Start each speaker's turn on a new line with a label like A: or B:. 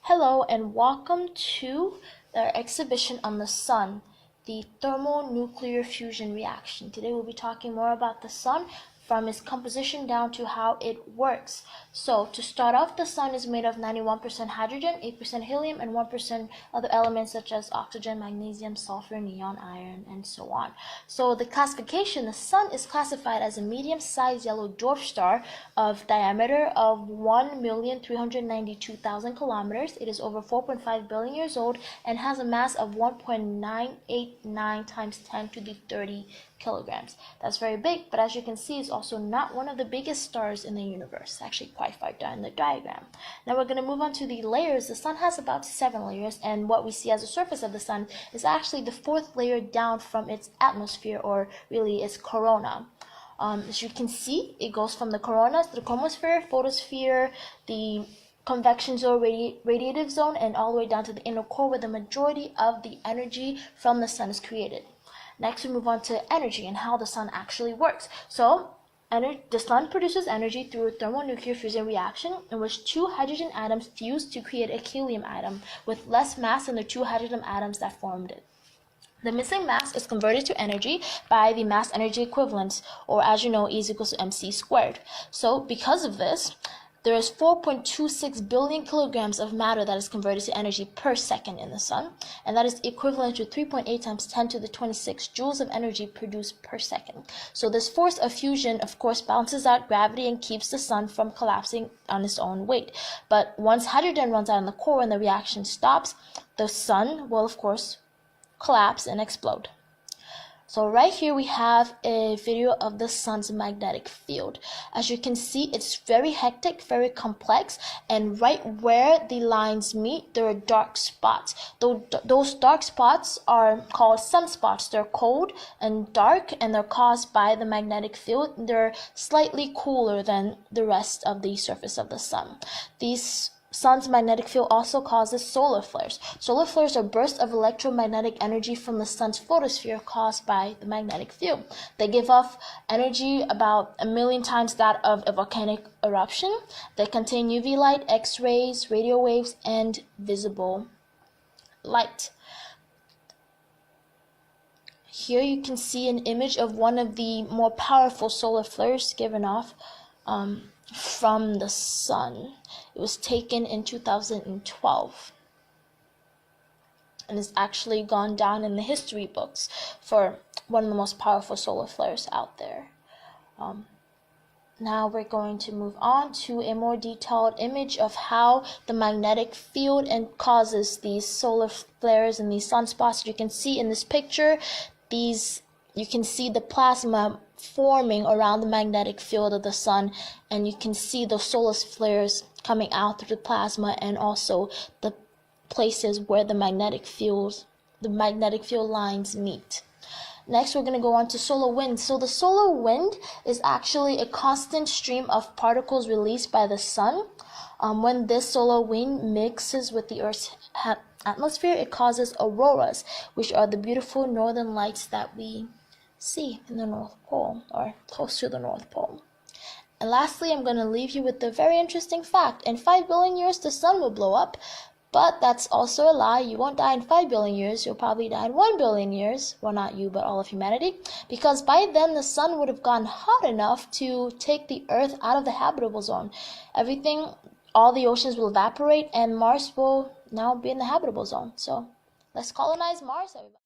A: Hello and welcome to our exhibition on the sun, the thermonuclear fusion reaction. Today we'll be talking more about the sun from its composition down to how it works. So to start off, the sun is made of 91% hydrogen, 8% helium, and 1% other elements such as oxygen, magnesium, sulfur, neon, iron, and so on. So the classification, the sun is classified as a medium-sized yellow dwarf star of diameter of 1,392,000 kilometers. It is over 4.5 billion years old and has a mass of 1.989 times 10 to the 30 kilograms. That's very big, but as you can see, it's also not one of the biggest stars in the universe. Actually quite far down the diagram. Now we're going to move on to the layers. The sun has about 7 layers, and what we see as the surface of the sun is actually the 4th layer down from its atmosphere, or really its corona. As you can see, it goes from the corona to the chromosphere, photosphere, the convection zone, radiative zone, and all the way down to the inner core, where the majority of the energy from the sun is created. Next, we move on to energy and how the sun actually works. So, the sun produces energy through a thermonuclear fusion reaction in which 2 hydrogen atoms fuse to create a helium atom with less mass than the 2 hydrogen atoms that formed it. The missing mass is converted to energy by the mass energy equivalence, or as you know, E is equals to mc squared. So, because of this, there is 4.26 billion kilograms of matter that is converted to energy per second in the sun, and that is equivalent to 3.8 times 10 to the 26 joules of energy produced per second. So this force of fusion, of course, balances out gravity and keeps the sun from collapsing on its own weight. But once hydrogen runs out in the core and the reaction stops, the sun will, of course, collapse and explode. So right here we have a video of the sun's magnetic field. As you can see, it's very hectic, very complex, and right where the lines meet, there are dark spots. Those dark spots are called sunspots. They're cold and dark, and they're caused by the magnetic field. They're slightly cooler than the rest of the surface of the sun. These sun's magnetic field also causes solar flares. Solar flares are bursts of electromagnetic energy from the sun's photosphere caused by the magnetic field. They give off energy about 1 million times that of a volcanic eruption. They contain UV light, X-rays, radio waves, and visible light. Here you can see an image of one of the more powerful solar flares given off from the sun. It was taken in 2012 and it's actually gone down in the history books for one of the most powerful solar flares out there. Now we're going to move on to a more detailed image of how the magnetic field causes these solar flares and these sunspots. You can see in this picture, you can see the plasma forming around the magnetic field of the sun, and you can see the solar flares coming out through the plasma, and also the places where the magnetic field lines meet. Next, we're going to go on to solar wind. So the solar wind is actually a constant stream of particles released by the sun. When this solar wind mixes with the Earth's atmosphere, it causes auroras, which are the beautiful northern lights that we see in the North Pole, or close to the North Pole. And lastly, I'm going to leave you with a very interesting fact. In 5 billion years, the sun will blow up, but that's also a lie. You won't die in 5 billion years. You'll probably die in 1 billion years. Well, not you, but all of humanity, because by then the sun would have gotten hot enough to take the Earth out of the habitable zone. All the oceans will evaporate, and Mars will now be in the habitable zone. So let's colonize Mars, everybody.